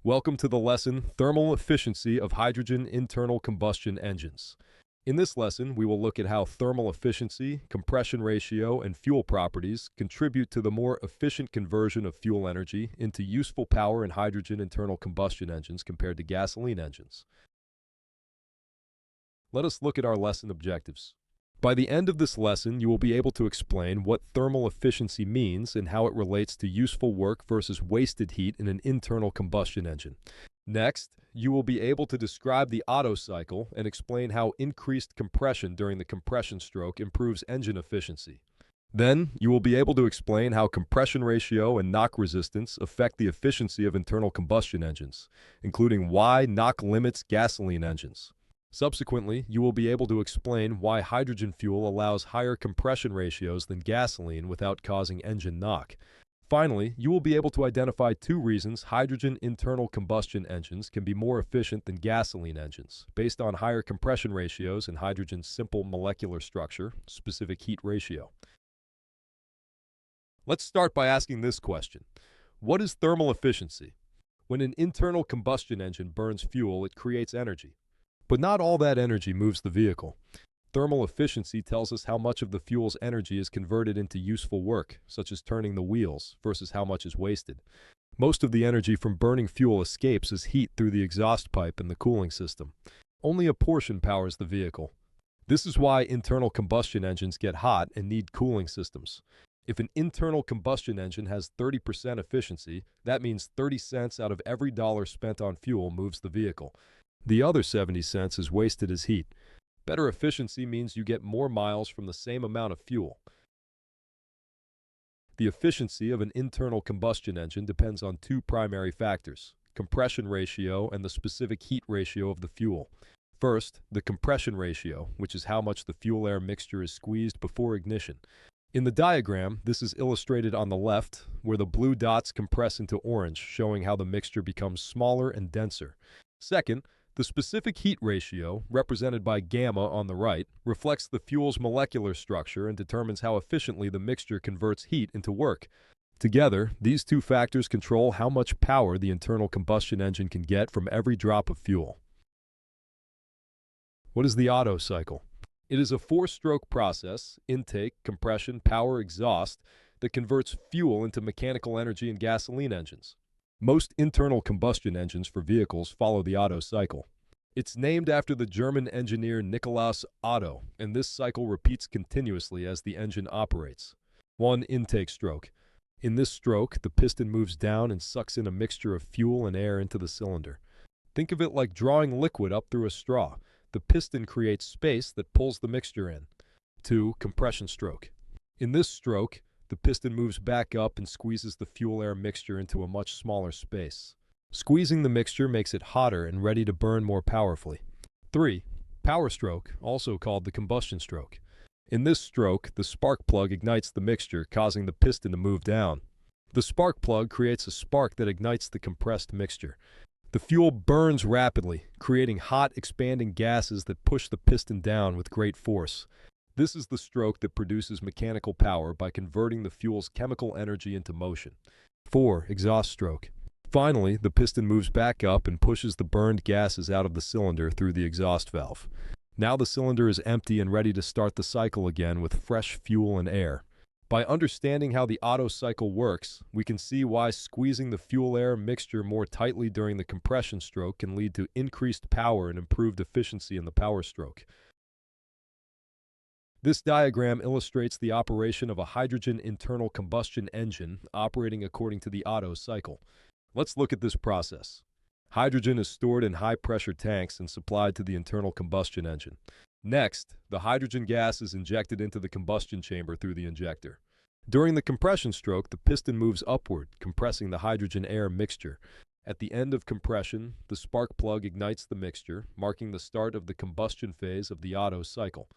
Welcome to the lesson, Thermal Efficiency of Hydrogen Internal Combustion Engines. In this lesson, we will look at how thermal efficiency, compression ratio, and fuel properties contribute to the more efficient conversion of fuel energy into useful power in hydrogen internal combustion engines compared to gasoline engines. Let us look at our lesson objectives. By the end of this lesson, you will be able to explain what thermal efficiency means and how it relates to useful work versus wasted heat in an internal combustion engine. Next, you will be able to describe the Otto cycle and explain how increased compression during the compression stroke improves engine efficiency. Then, you will be able to explain how compression ratio and knock resistance affect the efficiency of internal combustion engines, including why knock limits gasoline engines. Subsequently, you will be able to explain why hydrogen fuel allows higher compression ratios than gasoline without causing engine knock. Finally, you will be able to identify two reasons hydrogen internal combustion engines can be more efficient than gasoline engines, based on higher compression ratios and hydrogen's simple molecular structure, specific heat ratio. Let's start by asking this question. What is thermal efficiency? When an internal combustion engine burns fuel, it creates energy. But not all that energy moves the vehicle. Thermal efficiency tells us how much of the fuel's energy is converted into useful work, such as turning the wheels, versus how much is wasted. Most of the energy from burning fuel escapes as heat through the exhaust pipe and the cooling system. Only a portion powers the vehicle. This is why internal combustion engines get hot and need cooling systems. If an internal combustion engine has 30% efficiency, that means 30 cents out of every dollar spent on fuel moves the vehicle. The other 70 cents is wasted as heat. Better efficiency means you get more miles from the same amount of fuel. The efficiency of an internal combustion engine depends on two primary factors: compression ratio and the specific heat ratio of the fuel. First, the compression ratio, which is how much the fuel-air mixture is squeezed before ignition. In the diagram, this is illustrated on the left, where the blue dots compress into orange, showing how the mixture becomes smaller and denser. Second, the specific heat ratio, represented by gamma on the right, reflects the fuel's molecular structure and determines how efficiently the mixture converts heat into work. Together, these two factors control how much power the internal combustion engine can get from every drop of fuel. What is the Otto cycle? It is a four-stroke process, intake, compression, power, exhaust, that converts fuel into mechanical energy in gasoline engines. Most internal combustion engines for vehicles follow the Otto cycle. It's named after the German engineer Nikolaus Otto, and this cycle repeats continuously as the engine operates. 1. Intake stroke. In this stroke, the piston moves down and sucks in a mixture of fuel and air into the cylinder. Think of it like drawing liquid up through a straw. The piston creates space that pulls the mixture in. 2. Compression stroke. In this stroke, the piston moves back up and squeezes the fuel-air mixture into a much smaller space. Squeezing the mixture makes it hotter and ready to burn more powerfully. 3. Power stroke, also called the combustion stroke. In this stroke, the spark plug ignites the mixture, causing the piston to move down. The spark plug creates a spark that ignites the compressed mixture. The fuel burns rapidly, creating hot, expanding gases that push the piston down with great force. This is the stroke that produces mechanical power by converting the fuel's chemical energy into motion. 4. Exhaust stroke. Finally, the piston moves back up and pushes the burned gases out of the cylinder through the exhaust valve. Now the cylinder is empty and ready to start the cycle again with fresh fuel and air. By understanding how the Otto cycle works, we can see why squeezing the fuel-air mixture more tightly during the compression stroke can lead to increased power and improved efficiency in the power stroke. This diagram illustrates the operation of a hydrogen internal combustion engine operating according to the Otto cycle. Let's look at this process. Hydrogen is stored in high-pressure tanks and supplied to the internal combustion engine. Next, the hydrogen gas is injected into the combustion chamber through the injector. During the compression stroke, the piston moves upward, compressing the hydrogen-air mixture. At the end of compression, the spark plug ignites the mixture, marking the start of the combustion phase of the Otto cycle.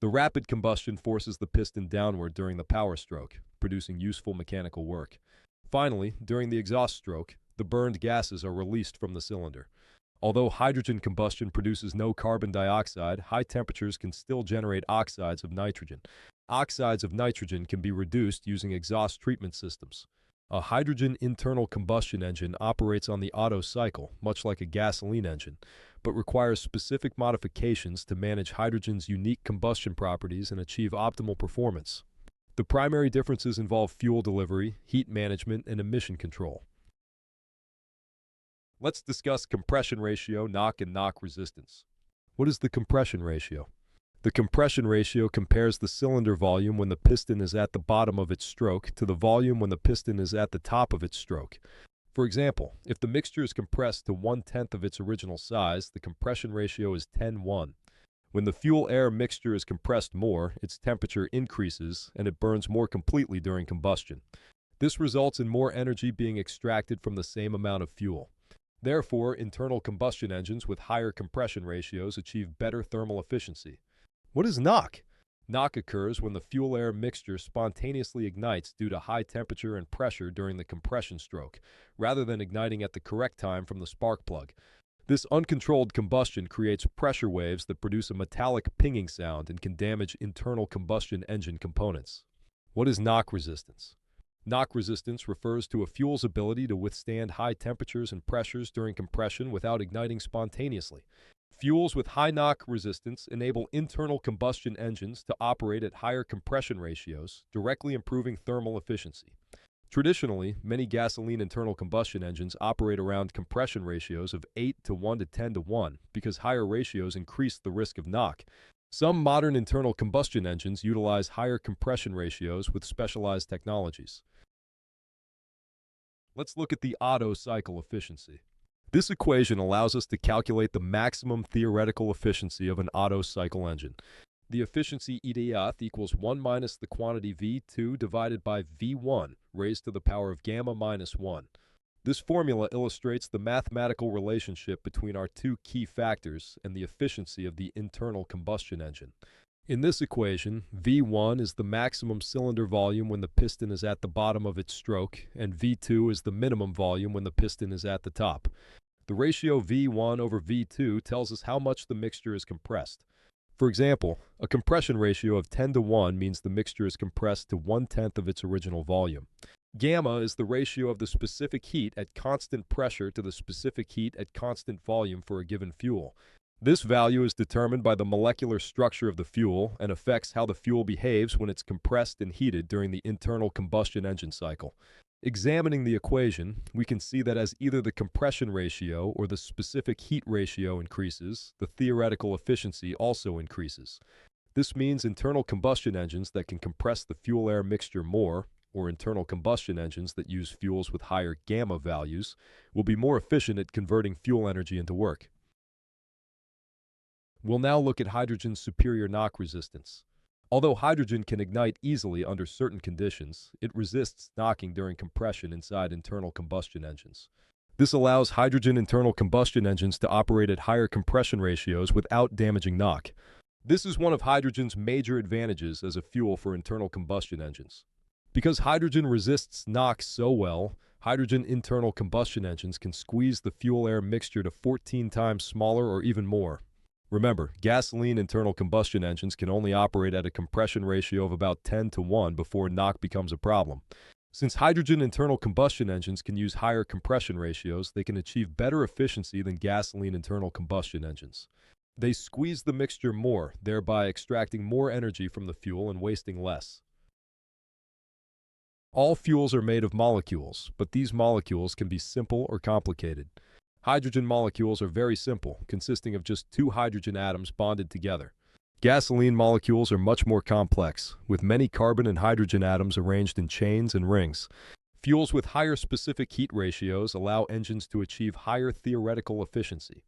The rapid combustion forces the piston downward during the power stroke, producing useful mechanical work. Finally, during the exhaust stroke, the burned gases are released from the cylinder. Although hydrogen combustion produces no carbon dioxide, high temperatures can still generate oxides of nitrogen. Oxides of nitrogen can be reduced using exhaust treatment systems. A hydrogen internal combustion engine operates on the Otto cycle, much like a gasoline engine, but requires specific modifications to manage hydrogen's unique combustion properties and achieve optimal performance. The primary differences involve fuel delivery, heat management, and emission control. Let's discuss compression ratio, knock, and knock resistance. What is the compression ratio? The compression ratio compares the cylinder volume when the piston is at the bottom of its stroke to the volume when the piston is at the top of its stroke. For example, if the mixture is compressed to 1/10 of its original size, the compression ratio is 10:1. When the fuel-air mixture is compressed more, its temperature increases and it burns more completely during combustion. This results in more energy being extracted from the same amount of fuel. Therefore, internal combustion engines with higher compression ratios achieve better thermal efficiency. What is knock? Knock occurs when the fuel-air mixture spontaneously ignites due to high temperature and pressure during the compression stroke, rather than igniting at the correct time from the spark plug. This uncontrolled combustion creates pressure waves that produce a metallic pinging sound and can damage internal combustion engine components. What is knock resistance? Knock resistance refers to a fuel's ability to withstand high temperatures and pressures during compression without igniting spontaneously. Fuels with high knock resistance enable internal combustion engines to operate at higher compression ratios, directly improving thermal efficiency. Traditionally, many gasoline internal combustion engines operate around compression ratios of 8:1 to 10:1 because higher ratios increase the risk of knock. Some modern internal combustion engines utilize higher compression ratios with specialized technologies. Let's look at the Otto cycle efficiency. This equation allows us to calculate the maximum theoretical efficiency of an Otto cycle engine. The efficiency EDF equals 1 minus the quantity V2 divided by V1 raised to the power of gamma minus 1. This formula illustrates the mathematical relationship between our two key factors and the efficiency of the internal combustion engine. In this equation, V1 is the maximum cylinder volume when the piston is at the bottom of its stroke, and V2 is the minimum volume when the piston is at the top. The ratio V1 over V2 tells us how much the mixture is compressed. For example, a compression ratio of 10:1 means the mixture is compressed to 1/10 of its original volume. Gamma is the ratio of the specific heat at constant pressure to the specific heat at constant volume for a given fuel. This value is determined by the molecular structure of the fuel and affects how the fuel behaves when it's compressed and heated during the internal combustion engine cycle. Examining the equation, we can see that as either the compression ratio or the specific heat ratio increases, the theoretical efficiency also increases. This means internal combustion engines that can compress the fuel-air mixture more, or internal combustion engines that use fuels with higher gamma values, will be more efficient at converting fuel energy into work. We'll now look at hydrogen's superior knock resistance. Although hydrogen can ignite easily under certain conditions, it resists knocking during compression inside internal combustion engines. This allows hydrogen internal combustion engines to operate at higher compression ratios without damaging knock. This is one of hydrogen's major advantages as a fuel for internal combustion engines. Because hydrogen resists knock so well, hydrogen internal combustion engines can squeeze the fuel-air mixture to 14 times smaller or even more. Remember, gasoline internal combustion engines can only operate at a compression ratio of about 10:1 before knock becomes a problem. Since hydrogen internal combustion engines can use higher compression ratios, they can achieve better efficiency than gasoline internal combustion engines. They squeeze the mixture more, thereby extracting more energy from the fuel and wasting less. All fuels are made of molecules, but these molecules can be simple or complicated. Hydrogen molecules are very simple, consisting of just two hydrogen atoms bonded together. Gasoline molecules are much more complex, with many carbon and hydrogen atoms arranged in chains and rings. Fuels with higher specific heat ratios allow engines to achieve higher theoretical efficiency.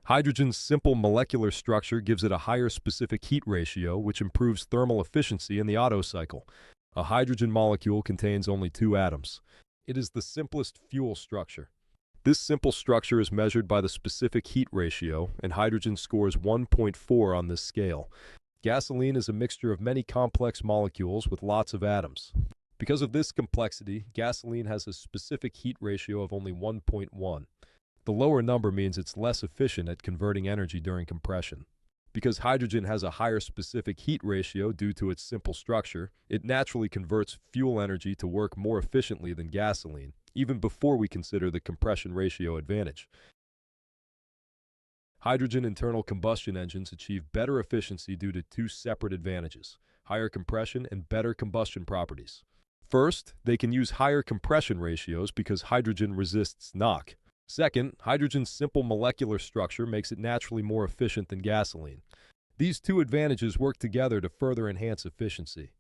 Hydrogen's simple molecular structure gives it a higher specific heat ratio, which improves thermal efficiency in the Otto cycle. A hydrogen molecule contains only two atoms. It is the simplest fuel structure. This simple structure is measured by the specific heat ratio, and hydrogen scores 1.4 on this scale. Gasoline is a mixture of many complex molecules with lots of atoms. Because of this complexity, gasoline has a specific heat ratio of only 1.1. The lower number means it's less efficient at converting energy during compression. Because hydrogen has a higher specific heat ratio due to its simple structure, it naturally converts fuel energy to work more efficiently than gasoline, even before we consider the compression ratio advantage. Hydrogen internal combustion engines achieve better efficiency due to two separate advantages: higher compression and better combustion properties. First, they can use higher compression ratios because hydrogen resists knock. Second, hydrogen's simple molecular structure makes it naturally more efficient than gasoline. These two advantages work together to further enhance efficiency.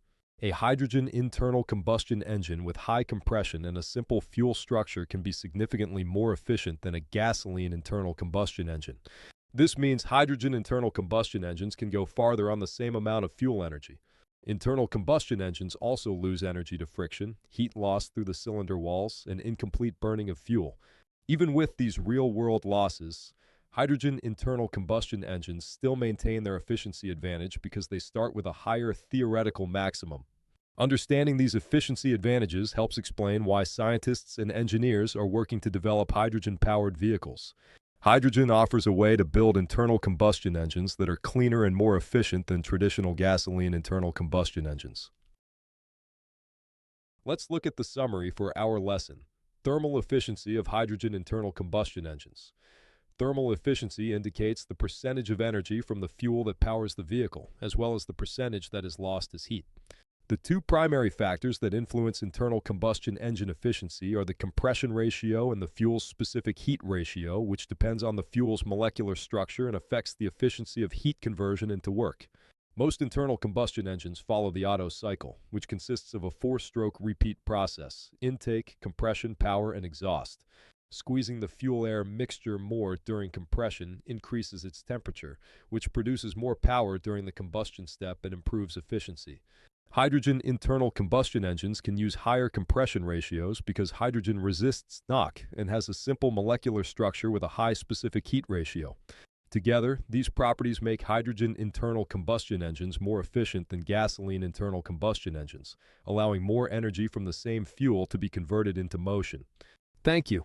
A hydrogen internal combustion engine with high compression and a simple fuel structure can be significantly more efficient than a gasoline internal combustion engine. This means hydrogen internal combustion engines can go farther on the same amount of fuel energy. Internal combustion engines also lose energy to friction, heat loss through the cylinder walls, and incomplete burning of fuel. Even with these real-world losses, hydrogen internal combustion engines still maintain their efficiency advantage because they start with a higher theoretical maximum. Understanding these efficiency advantages helps explain why scientists and engineers are working to develop hydrogen-powered vehicles. Hydrogen offers a way to build internal combustion engines that are cleaner and more efficient than traditional gasoline internal combustion engines. Let's look at the summary for our lesson: thermal efficiency of hydrogen internal combustion engines. Thermal efficiency indicates the percentage of energy from the fuel that powers the vehicle, as well as the percentage that is lost as heat. The two primary factors that influence internal combustion engine efficiency are the compression ratio and the fuel's specific heat ratio, which depends on the fuel's molecular structure and affects the efficiency of heat conversion into work. Most internal combustion engines follow the Otto cycle, which consists of a four-stroke repeat process: intake, compression, power, and exhaust. Squeezing the fuel-air mixture more during compression increases its temperature, which produces more power during the combustion step and improves efficiency. Hydrogen internal combustion engines can use higher compression ratios because hydrogen resists knock and has a simple molecular structure with a high specific heat ratio. Together, these properties make hydrogen internal combustion engines more efficient than gasoline internal combustion engines, allowing more energy from the same fuel to be converted into motion. Thank you.